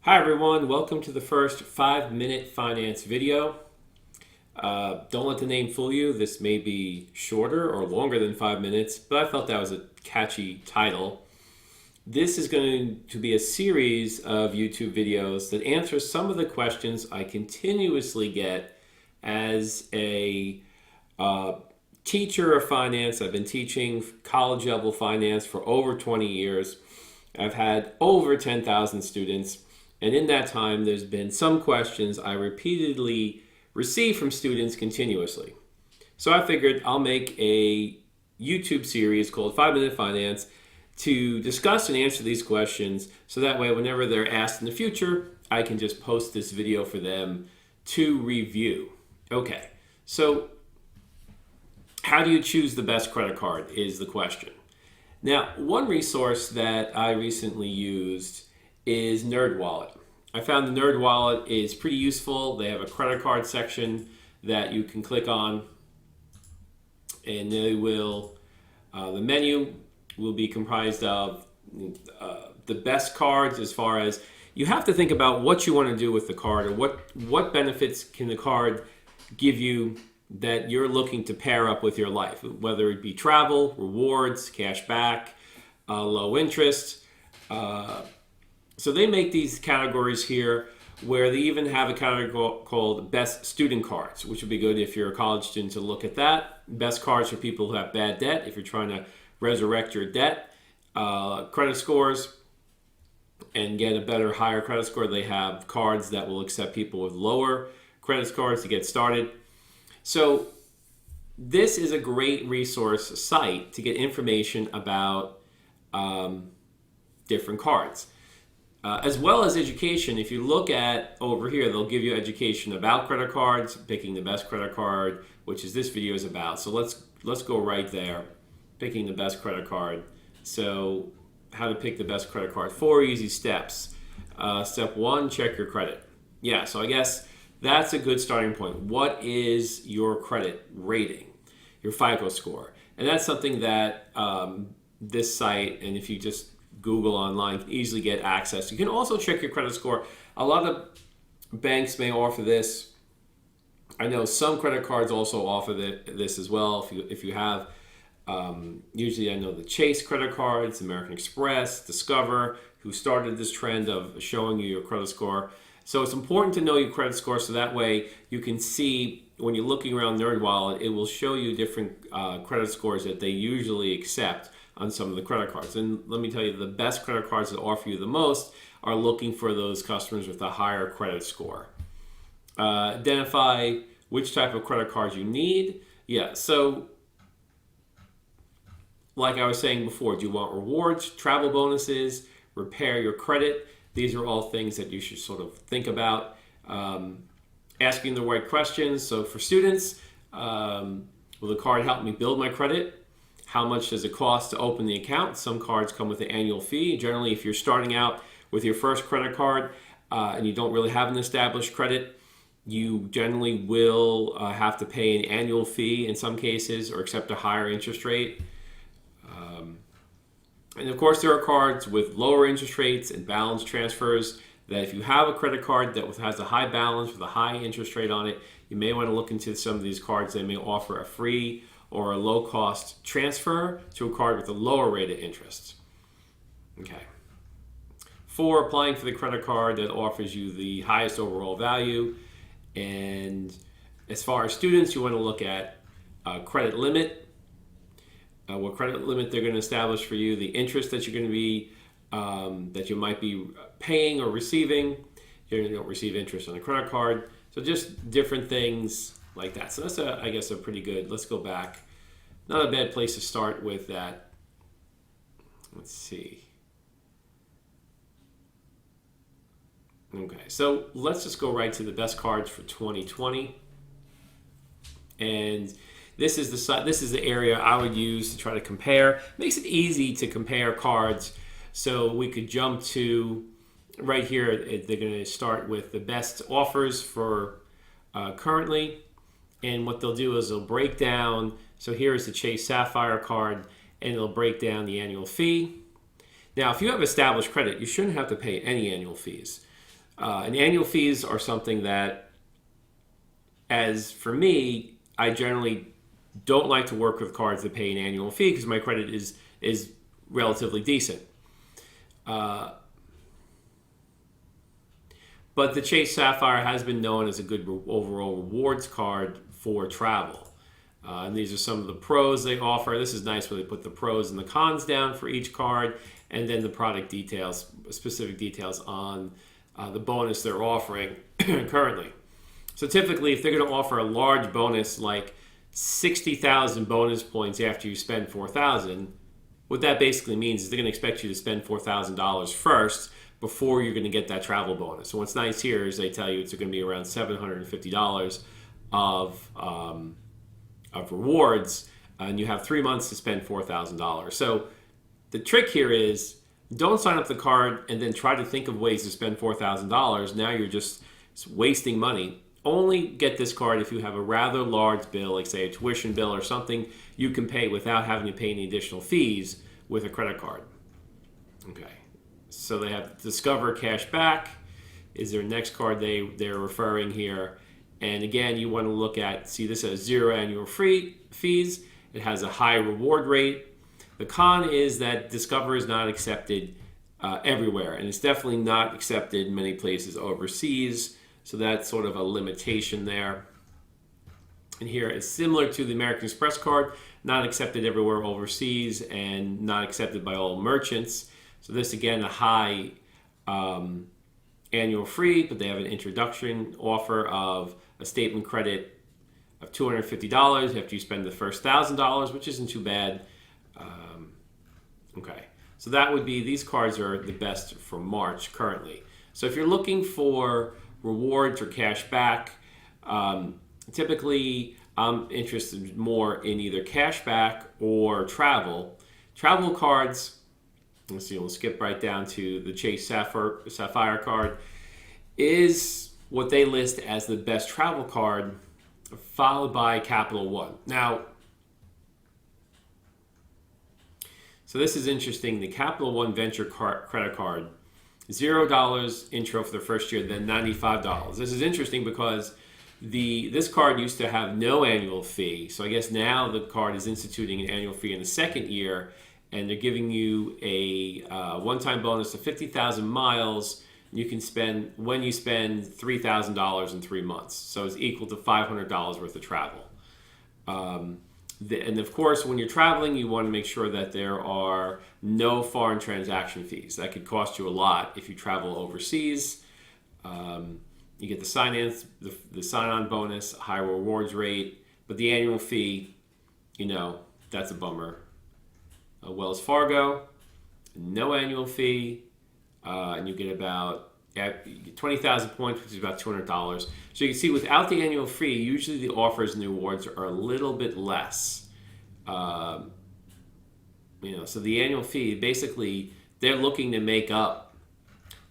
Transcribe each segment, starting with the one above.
Hi everyone, welcome to the first 5-minute finance video. Don't let the name fool you. This may be shorter or longer than 5 minutes, but I felt that was a catchy title. This is going to be a series of YouTube videos that answer some of the questions I continuously get as a teacher of finance. I've been teaching college level finance for over 20 years. I've had over 10,000 students. And in that time, there's been some questions I repeatedly receive from students continuously. So I figured I'll make a YouTube series called 5-Minute Finance to discuss and answer these questions so that way whenever they're asked in the future, I can just post this video for them to review. Okay, so how do you choose the best credit card is the question. Now, one resource that I recently used is NerdWallet. I found the NerdWallet is pretty useful. They have a credit card section that you can click on, and they will, the menu will be comprised of the best cards. As far as you have to think about what you want to do with the card, or what benefits can the card give you that you're looking to pair up with your life, whether it be travel, rewards, cash back, low interest. So they make these categories here where they even have a category called best student cards, which would be good if you're a college student to look at that. Best cards for people who have bad debt, if you're trying to resurrect your debt. Credit scores and get a better, higher credit score. They have cards that will accept people with lower credit scores to get started. So this is a great resource site to get information about different cards. As well as education. If you look at over here, they'll give you education about credit cards, picking the best credit card, which is this video is about. So let's go right there, picking the best credit card. So how to pick the best credit card. 4 easy steps. Step 1, check your credit. Yeah, so I guess that's a good starting point. What is your credit rating, your FICO score? And that's something that this site, and if you just Google online, can easily get access. You can also check your credit score. A lot of banks may offer this. I know some credit cards also offer this as well. If you have, usually I know the Chase credit cards, American Express, Discover, who started this trend of showing you your credit score. So it's important to know your credit score so that way you can see when you're looking around NerdWallet, it will show you different credit scores that they usually accept on some of the credit cards. And let me tell you, the best credit cards that offer you the most are looking for those customers with a higher credit score. Identify which type of credit card you need. Yeah, so like I was saying before, do you want rewards, travel bonuses, repair your credit? These are all things that you should sort of think about. Asking the right questions. So for students, will the card help me build my credit? How much does it cost to open the account? Some cards come with an annual fee. Generally, if you're starting out with your first credit card and you don't really have an established credit, you generally will have to pay an annual fee in some cases or accept a higher interest rate. And of course, there are cards with lower interest rates and balance transfers that if you have a credit card that has a high balance with a high interest rate on it, you may want to look into some of these cards. They may offer a free or a low-cost transfer to a card with a lower rate of interest. Okay. 4, applying for the credit card that offers you the highest overall value. And as far as students, you want to look at credit limit, what credit limit they're going to establish for you, the interest that you're going to be, that you might be paying or receiving. You don't receive interest on a credit card. So just different things like that. So that's, I guess, a pretty good, let's go back. Not a bad place to start with that. Let's see. Okay, so let's just go right to the best cards for 2020. And this is the area I would use to try to compare. It makes it easy to compare cards. So we could jump to right here. They're going to start with the best offers for currently. And what they'll do is they'll break down. So here is the Chase Sapphire card, and it'll break down the annual fee. Now, if you have established credit, you shouldn't have to pay any annual fees. And annual fees are something that, as for me, I generally don't like to work with cards that pay an annual fee because my credit is relatively decent. But the Chase Sapphire has been known as a good overall rewards card for travel. And these are some of the pros they offer. This is nice where they put the pros and the cons down for each card, and then the product details, specific details on the bonus they're offering currently. So typically, if they're going to offer a large bonus like 60,000 bonus points after you spend 4,000, what that basically means is they're going to expect you to spend $4,000 first before you're going to get that travel bonus. So what's nice here is they tell you it's going to be around $750 of rewards, and you have 3 months to spend $4,000. So the trick here is don't sign up the card and then try to think of ways to spend $4,000. Now you're just wasting money. Only get this card if you have a rather large bill, like say a tuition bill or something you can pay without having to pay any additional fees with a credit card. Okay, so they have Discover Cash Back is their next card they're referring here. And again, you want to look at, see this has 0 annual fees. It has a high reward rate. The con is that Discover is not accepted everywhere, and it's definitely not accepted in many places overseas. So that's sort of a limitation there. And here it's similar to the American Express card, not accepted everywhere overseas and not accepted by all merchants. So this again, a high annual fee, but they have an introduction offer of a statement credit of $250 after you spend the first $1,000, which isn't too bad. Okay, so that would be, these cards are the best for March currently. So if you're looking for rewards or cash back, typically I'm interested more in either cash back or travel. Travel cards, let's see, we'll skip right down to the Chase Sapphire card, is what they list as the best travel card, followed by Capital One. Now, so this is interesting. The Capital One Venture credit card, $0 intro for the first year, then $95. This is interesting because this card used to have no annual fee. So I guess now the card is instituting an annual fee in the second year, and they're giving you a one-time bonus of 50,000 miles. You can spend, when you spend $3,000 in 3 months. So it's equal to $500 worth of travel. And of course, when you're traveling, you want to make sure that there are no foreign transaction fees. That could cost you a lot if you travel overseas. You get the sign-on bonus, high rewards rate, but the annual fee, that's a bummer. Wells Fargo, no annual fee, and you get about 20,000 points, which is about $200. So you can see without the annual fee, usually the offers and the rewards are a little bit less. So the annual fee, basically, they're looking to make up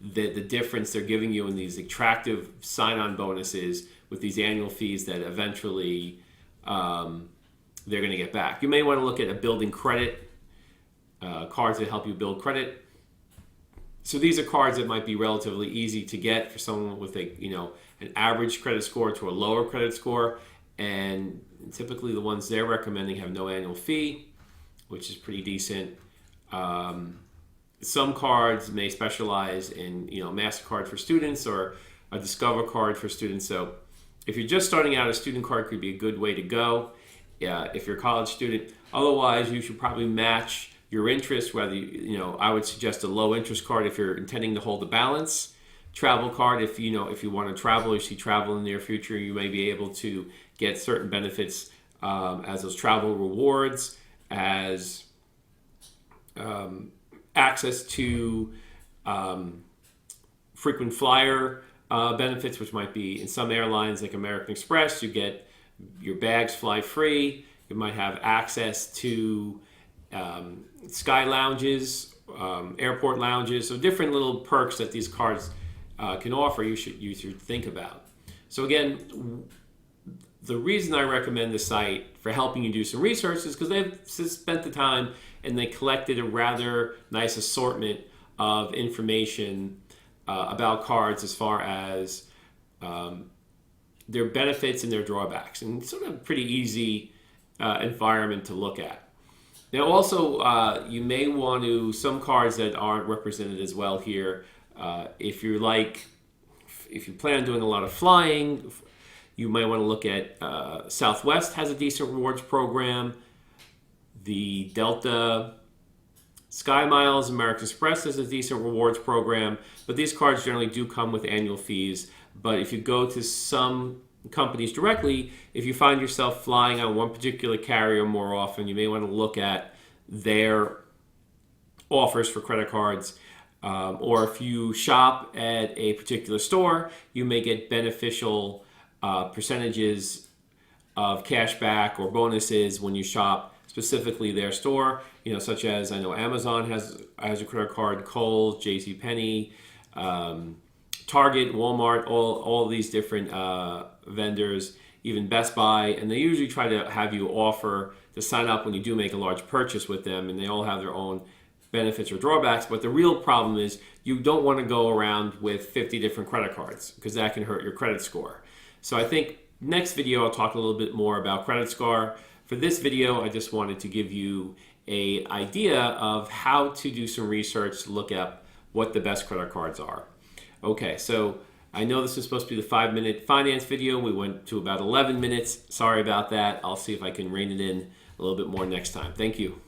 the difference they're giving you in these attractive sign-on bonuses with these annual fees that eventually they're going to get back. You may want to look at a building credit, cards that help you build credit. So these are cards that might be relatively easy to get for someone with an average credit score to a lower credit score, and typically the ones they're recommending have no annual fee, which is pretty decent. Some cards may specialize in MasterCard for students or a Discover card for students. So if you're just starting out, a student card could be a good way to go. If you're a college student, otherwise you should probably match your interest, whether I would suggest a low interest card if you're intending to hold the balance. Travel card, if you want to travel, you see travel in the near future, you may be able to get certain benefits as those travel rewards, as access to frequent flyer benefits, which might be in some airlines like American Express. You get your bags fly free. You might have access to sky lounges, airport lounges, so different little perks that these cards can offer. You should think about. So again, the reason I recommend the site for helping you do some research is because they've spent the time and they collected a rather nice assortment of information about cards as far as their benefits and their drawbacks, and sort of a pretty easy environment to look at. Now, also, you may want to, some cards that aren't represented as well here, if you plan on doing a lot of flying, you might want to look at Southwest has a decent rewards program. The Delta Sky Miles, American Express has a decent rewards program, but these cards generally do come with annual fees. But if you go to some companies directly, if you find yourself flying on one particular carrier more often, you may want to look at their offers for credit cards. Or if you shop at a particular store, you may get beneficial percentages of cash back or bonuses when you shop specifically their store, such as I know Amazon has a credit card, Kohl's, JCPenney, Target, Walmart, all these different vendors, even Best Buy, and they usually try to have you offer to sign up when you do make a large purchase with them, and they all have their own benefits or drawbacks. But the real problem is you don't want to go around with 50 different credit cards because that can hurt your credit score. So I think next video I'll talk a little bit more about credit score. For this video, I just wanted to give you an idea of how to do some research to look at what the best credit cards are. Okay, so I know this is supposed to be the 5-minute finance video. We went to about 11 minutes. Sorry about that. I'll see if I can rein it in a little bit more next time. Thank you.